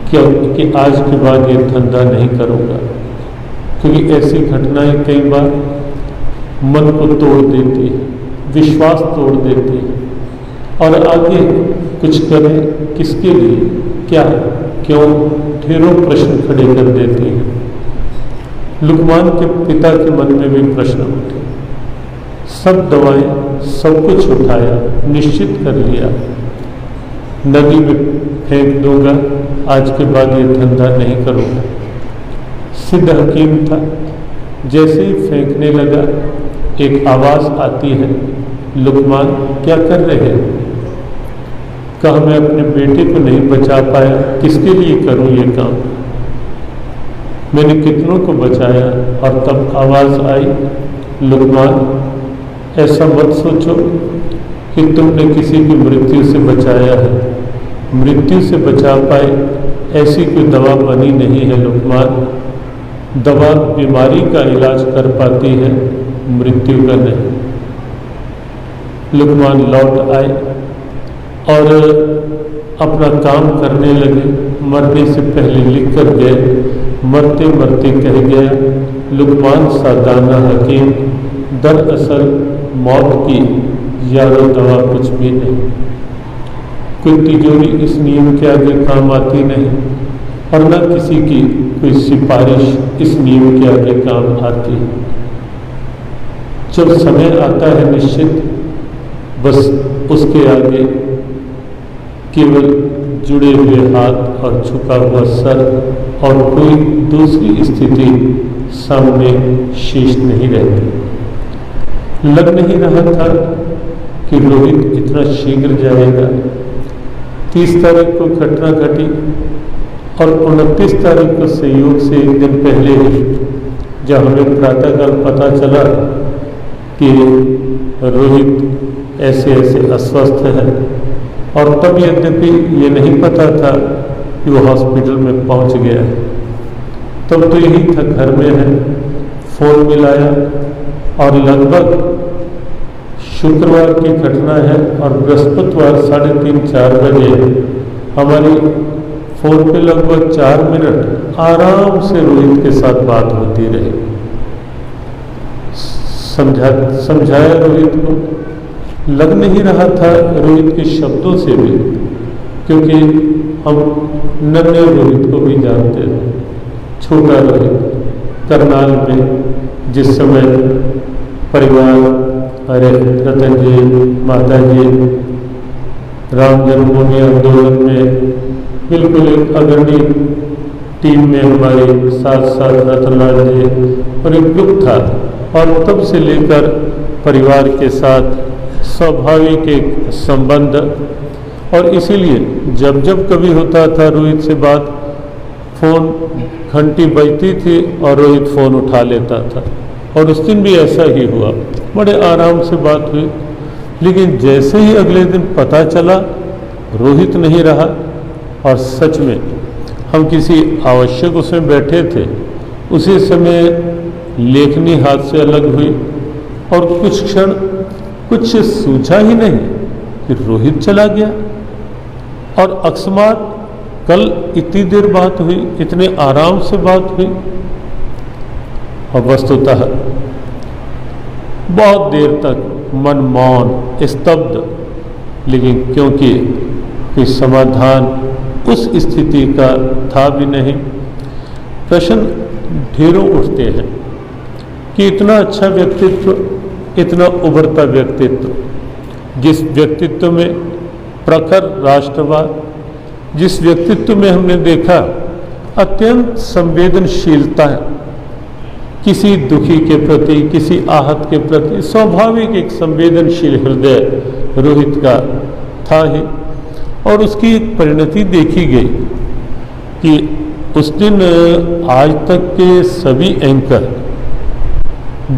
कि आज के बाद ये धंधा नहीं करूँगा, क्योंकि ऐसी घटनाएं कई बार मन को तोड़ देती है, विश्वास तोड़ देती है, और आगे कुछ करें किसके लिए, क्या, क्यों, ढेरों प्रश्न खड़े कर देती है। लुकमान के पिता के मन में भी प्रश्न उठे, सब दवाएं, सब कुछ उठाया, निश्चित कर लिया नदी में फेंक दूंगा, आज के बाद ये धंधा नहीं करूँगा। सिद्ध हकीम था, जैसे ही फेंकने लगा एक आवाज़ आती है, लुकमान क्या कर रहे हैं? कहा मैं अपने बेटे को नहीं बचा पाया, किसके लिए करूं ये काम? मैंने कितनों को बचाया। और तब आवाज़ आई, लुकमान ऐसा मत सोचो कि तुमने किसी की मृत्यु से बचाया है, मृत्यु से बचा पाए ऐसी कोई दवा बनी नहीं है लुकमान। दवा बीमारी का इलाज कर पाती है, मृत्यु का नहीं। लुकमान लौट आए और अपना काम करने लगे। मरने से पहले लिख कर गए, मरते मरते कह गया, लुकमान सादाना हकीम, दरअसल मौत की यारो दवा कुछ भी नहीं। कोई तिजोरी इस नियम के आगे काम आती नहीं, और न किसी की कोई सिफारिश इस नियम के आगे काम आती है। जब समय आता है निश्चित, बस उसके आगे केवल जुड़े हुए हाथ और झुका हुआ सर, और कोई दूसरी स्थिति सामने शेष नहीं रहती। लग नहीं रहा था कि रोहित इतना शीघ्र जाएगा। 30 तारीख को घटना घटी और 29 तारीख को संयोग से एक दिन पहले ही जब हमें प्रातःकाल पता चला कि रोहित ऐसे ऐसे अस्वस्थ है, और तब यद्यपि ये नहीं पता था कि वो हॉस्पिटल में पहुंच गया है। तब तो यही था, घर में है। फ़ोन मिलाया और लगभग शुक्रवार की घटना है, और बृहस्पतिवार 3:30-4 बजे हमारी फ़ोन पे लगभग 4 मिनट आराम से रोहित के साथ बात होती रही। समझाया रोहित को। लग नहीं रहा था रोहित के शब्दों से भी, क्योंकि हम नन्हे रोहित को भी जानते थे। छोटा रोहित करनाल में जिस समय परिवार, अरे रतन जी, माता जी राम जन्मभूमि आंदोलन में बिल्कुल एक अग्रणी टीम में हमारे साथ साथ रतनलाल जी और एक ग्रुप था, और तब से लेकर परिवार के साथ स्वाभाविक एक संबंध। और इसीलिए जब जब कभी होता था रोहित से बात, फ़ोन घंटी बजती थी और रोहित फ़ोन उठा लेता था। और उस दिन भी ऐसा ही हुआ, बड़े आराम से बात हुई। लेकिन जैसे ही अगले दिन पता चला रोहित नहीं रहा, और सच में हम किसी आवश्यक उसमें बैठे थे, उसी समय लेखनी हाथ से अलग हुई, और कुछ क्षण कुछ सूझा ही नहीं कि रोहित चला गया। और अकस्मात कल इतनी देर बात हुई, इतने आराम से बात हुई, और वस्तुतः बहुत देर तक मन मौन, स्तब्ध, लेकिन क्योंकि कोई समाधान उस स्थिति का था भी नहीं। प्रश्न ढेरों उठते हैं कि इतना अच्छा व्यक्तित्व, इतना उभरता व्यक्तित्व, जिस व्यक्तित्व में प्रखर राष्ट्रवाद, जिस व्यक्तित्व में हमने देखा अत्यंत संवेदनशीलता है, किसी दुखी के प्रति, किसी आहत के प्रति स्वाभाविक एक संवेदनशील हृदय रोहित का था ही। और उसकी एक परिणति देखी गई कि उस दिन आज तक के सभी एंकर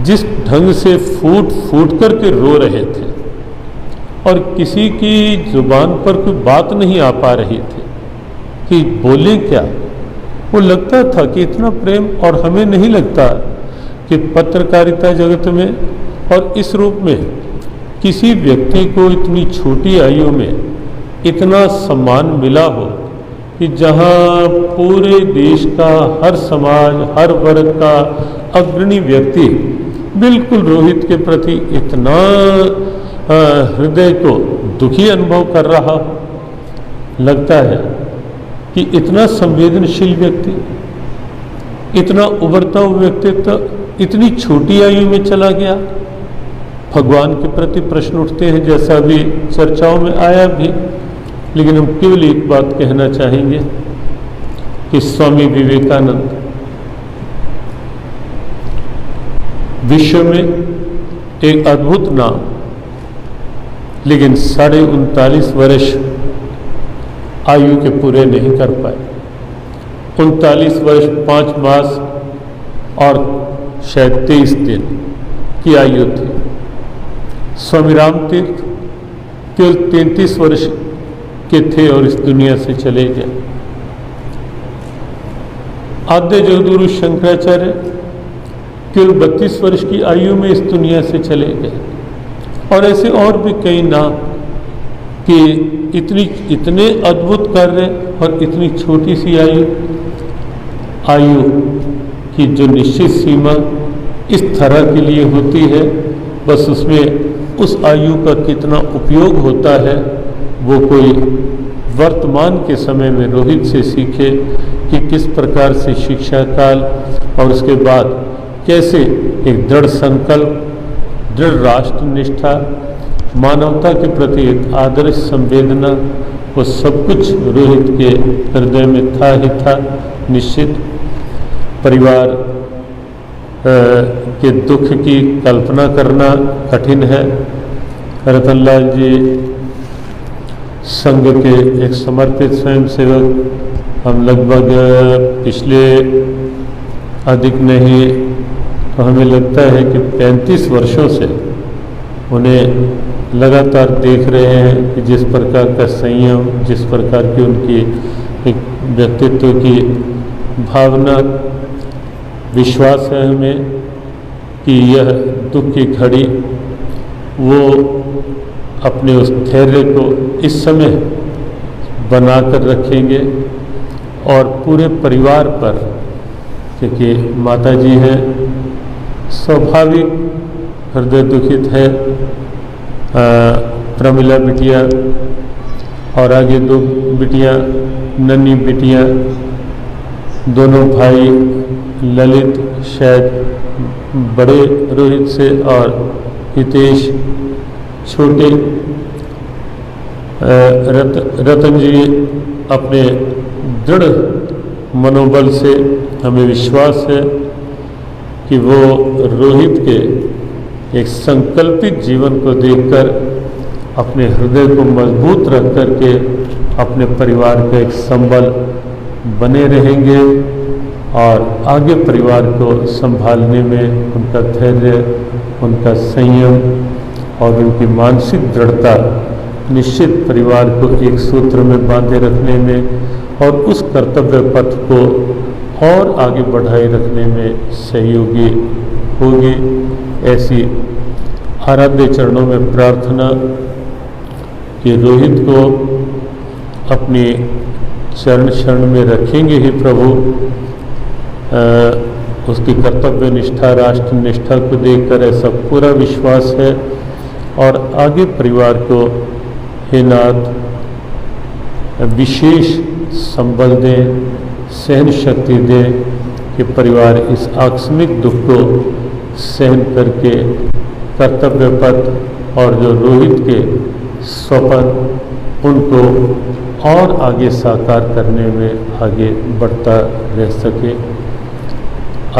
जिस ढंग से फूट फूट करके रो रहे थे और किसी की जुबान पर कोई बात नहीं आ पा रही थी कि बोले क्या, वो लगता था कि इतना प्रेम, और हमें नहीं लगता कि पत्रकारिता जगत में और इस रूप में किसी व्यक्ति को इतनी छोटी आयु में इतना सम्मान मिला हो कि जहां पूरे देश का हर समाज, हर वर्ग का अग्रणी व्यक्ति बिल्कुल रोहित के प्रति इतना हृदय को दुखी अनुभव कर रहा हो। लगता है कि इतना संवेदनशील व्यक्ति, इतना उभरता हुआ व्यक्तित्व इतनी छोटी आयु में चला गया। भगवान के प्रति प्रश्न उठते हैं, जैसा अभी चर्चाओं में आया भी, लेकिन हम केवल एक बात कहना चाहेंगे कि स्वामी विवेकानंद विश्व में एक अद्भुत नाम, लेकिन 39.5 वर्ष आयु के पूरे नहीं कर पाए। 39 वर्ष 5 मास और शायद 23 दिन की आयु थी। स्वामी राम तीर्थ केवल 33 वर्ष के थे और इस दुनिया से चले गए। आद्य जगद्गुरु शंकराचार्य केवल 32 वर्ष की आयु में इस दुनिया से चले गए। और ऐसे और भी कई नाम कि इतने अद्भुत कार्य और इतनी छोटी सी आयु की जो निश्चित सीमा इस तरह के लिए होती है, बस उसमें उस आयु का कितना उपयोग होता है वो कोई वर्तमान के समय में रोहित से सीखे कि किस प्रकार से शिक्षा काल और उसके बाद कैसे एक दृढ़ संकल्प, दृढ़ राष्ट्र निष्ठा, मानवता के प्रति एक आदर्श संवेदना, वो सब कुछ रोहित के हृदय में था ही था। निश्चित परिवार के दुख की कल्पना करना कठिन है। रतनलाल जी संघ के एक समर्पित स्वयंसेवक, हम लगभग पिछले अधिक नहीं तो हमें लगता है कि 35 वर्षों से उन्हें लगातार देख रहे हैं कि जिस प्रकार का संयम, जिस प्रकार की उनकी एक व्यक्तित्व की भावना, विश्वास है हमें कि यह दुख की घड़ी वो अपने उस धैर्य को इस समय बनाकर रखेंगे और पूरे परिवार पर, क्योंकि माता जी हैं, स्वाभाविक हृदय दुखित है। प्रमिला बिटिया और आगे 2 बिटियां, नन्ही बिटियां, दोनों भाई ललित शायद बड़े रोहित से और हितेश छोटे। रतन जी अपने दृढ़ मनोबल से हमें विश्वास है कि वो रोहित के एक संकल्पित जीवन को देखकर अपने हृदय को मजबूत रख करके अपने परिवार का एक संबल बने रहेंगे और आगे परिवार को संभालने में उनका धैर्य, उनका संयम और उनकी मानसिक दृढ़ता निश्चित परिवार को एक सूत्र में बांधे रखने में और उस कर्तव्य पथ को और आगे बढ़ाए रखने में सहयोगी होगी। ऐसी आराध्य चरणों में प्रार्थना कि रोहित को अपने चरण शरण में रखेंगे ही प्रभु। उसकी कर्तव्य निष्ठा, राष्ट्र निष्ठा को देखकर ऐसा पूरा विश्वास है। और आगे परिवार को हे नाथ विशेष संबल दें, सहन शक्ति दें कि परिवार इस आकस्मिक दुख को सहन करके कर्तव्य पथ और जो रोहित के स्वप्न उनको और आगे साकार करने में आगे बढ़ता रह सके।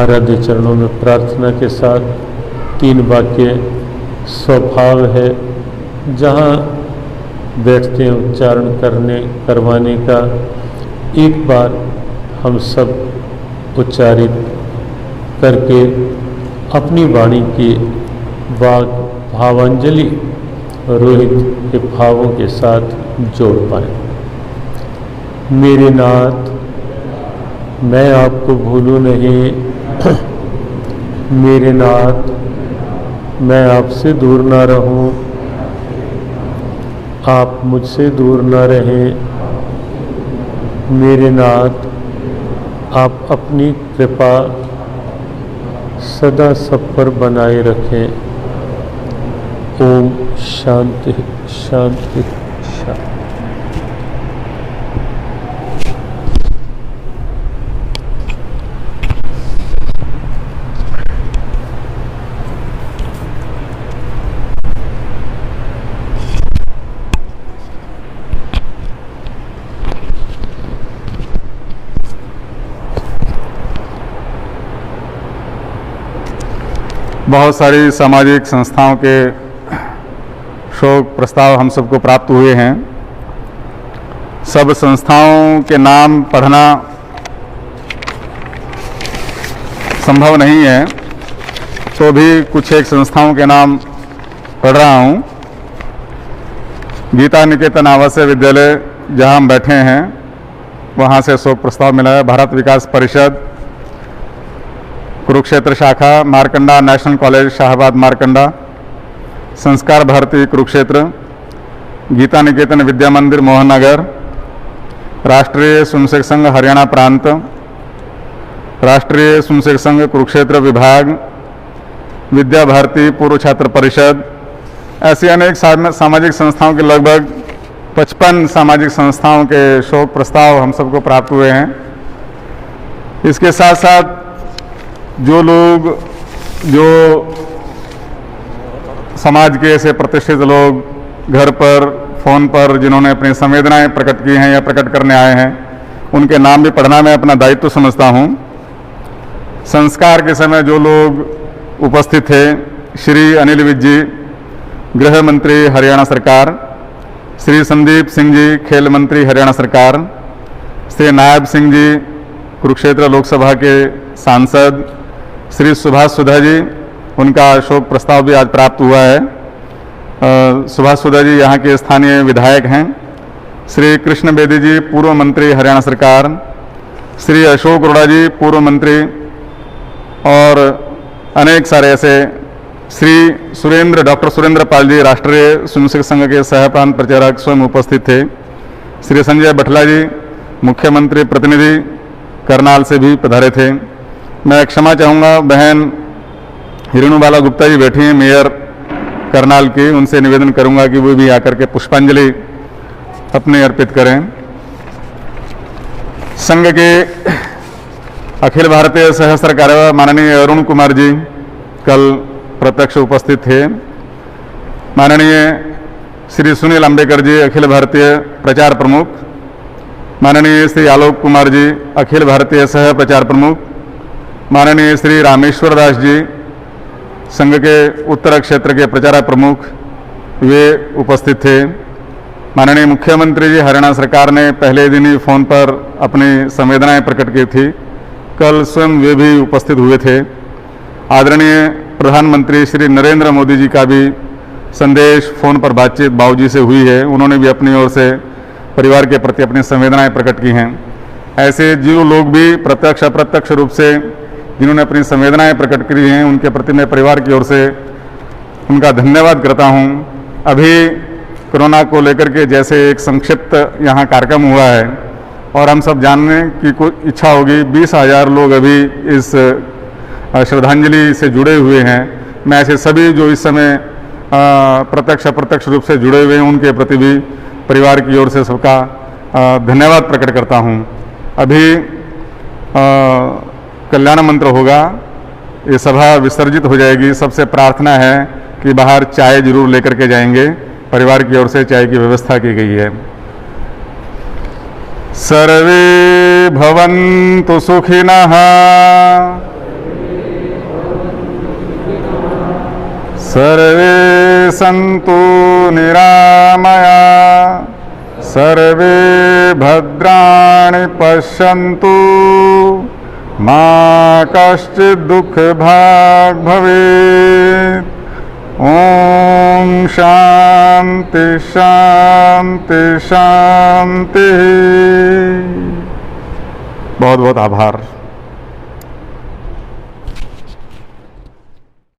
आराध्य चरणों में प्रार्थना के साथ 3 वाक्य स्वभाव है, जहाँ बैठते हैं उच्चारण करवाने का एक बार हम सब उच्चारित करके अपनी वाणी की भावांजलि रोहित के भावों के साथ जोड़ पाए। मेरे नाथ, मैं आपको भूलूं नहीं। मेरे नाथ, मैं आपसे दूर ना रहूं, आप मुझसे दूर ना रहें। मेरे नाथ, आप अपनी कृपा सदा सब पर बनाए रखें। ओम शांति शांति शांति। बहुत सारी सामाजिक संस्थाओं के शोक प्रस्ताव हम सबको प्राप्त हुए हैं। सब संस्थाओं के नाम पढ़ना संभव नहीं है, तो भी कुछ एक संस्थाओं के नाम पढ़ रहा हूँ। गीता निकेतन आवासीय विद्यालय जहाँ हम बैठे हैं वहाँ से शोक प्रस्ताव मिला है। भारत विकास परिषद कुरुक्षेत्र शाखा, मारकंडा नेशनल कॉलेज शाहबाद मारकंडा, संस्कार भारती कुरुक्षेत्र, गीता निकेतन विद्या मंदिर मोहन नगर, राष्ट्रीय स्वयंसेवक संघ हरियाणा प्रांत, राष्ट्रीय स्वयंसेवक संघ कुरुक्षेत्र विभाग, विद्या भारती पूर्व छात्र परिषद, ऐसी अनेक सामाजिक संस्थाओं के लगभग 55 सामाजिक संस्थाओं के शोक प्रस्ताव हम सबको प्राप्त हुए हैं। इसके साथ साथ जो लोग, जो समाज के ऐसे प्रतिष्ठित लोग घर पर, फ़ोन पर जिन्होंने अपनी संवेदनाएं प्रकट की हैं या प्रकट करने आए हैं, उनके नाम भी पढ़ना मैं अपना दायित्व समझता हूं। संस्कार के समय जो लोग उपस्थित थे, श्री अनिल विज जी गृह मंत्री हरियाणा सरकार, श्री संदीप सिंह जी खेल मंत्री हरियाणा सरकार, श्री नायब सिंह जी कुरुक्षेत्र लोकसभा के सांसद, श्री सुभाष सुधा जी, उनका शोक प्रस्ताव भी आज प्राप्त हुआ है। सुभाष सुधा जी यहाँ के स्थानीय विधायक हैं। श्री कृष्ण बेदी जी पूर्व मंत्री हरियाणा सरकार, श्री अशोक अरोड़ा जी पूर्व मंत्री, और अनेक सारे ऐसे, श्री डॉक्टर सुरेंद्र पाल जी राष्ट्रीय स्वयंसेवक संघ के सह प्रांत प्रचारक स्वयं उपस्थित थे। श्री संजय बठला जी मुख्यमंत्री प्रतिनिधि करनाल से भी पधारे थे। मैं क्षमा चाहूँगा, बहन हिरणुबाला गुप्ता जी बैठी हैं मेयर करनाल की, उनसे निवेदन करूंगा कि वो भी आकर के पुष्पांजलि अपने अर्पित करें। संघ के अखिल भारतीय सहस्त्र कार्यवाह माननीय अरुण कुमार जी कल प्रत्यक्ष उपस्थित थे। माननीय श्री सुनील अंबेकर जी अखिल भारतीय प्रचार प्रमुख, माननीय श्री आलोक कुमार जी अखिल भारतीय सह प्रचार प्रमुख, माननीय श्री रामेश्वर दास जी संघ के उत्तर क्षेत्र के प्रचारक प्रमुख, वे उपस्थित थे। माननीय मुख्यमंत्री जी हरियाणा सरकार ने पहले दिन ही फ़ोन पर अपनी संवेदनाएं प्रकट की थी, कल स्वयं वे भी उपस्थित हुए थे। आदरणीय प्रधानमंत्री श्री नरेंद्र मोदी जी का भी संदेश फ़ोन पर बातचीत बाबूजी से हुई है, उन्होंने भी अपनी ओर से परिवार के प्रति अपनी संवेदनाएं प्रकट की हैं। ऐसे जो लोग भी प्रत्यक्ष अप्रत्यक्ष रूप से जिन्होंने अपनी संवेदनाएं प्रकट की हैं, उनके प्रति मैं परिवार की ओर से उनका धन्यवाद करता हूं। अभी कोरोना को लेकर के जैसे एक संक्षिप्त यहाँ कार्यक्रम हुआ है और हम सब जानने की कोई इच्छा होगी, 20,000 लोग अभी इस श्रद्धांजलि से जुड़े हुए हैं। मैं ऐसे सभी जो इस समय प्रत्यक्ष अप्रत्यक्ष रूप से जुड़े हुए हैं, उनके प्रति भी परिवार की ओर से सबका धन्यवाद प्रकट करता हूँ। अभी कल्याण मंत्र होगा, ये सभा विसर्जित हो जाएगी। सबसे प्रार्थना है कि बाहर चाय जरूर लेकर के जाएंगे, परिवार की ओर से चाय की व्यवस्था की गई है। सर्वे भवन्तु सुखिनः, सर्वे सन्तु निरामया सर्वे भद्राणि पश्यन्तु मा कश्चित् दुःखभाग् भवेत्। ओम शांति शांति शांति। बहुत बहुत आभार।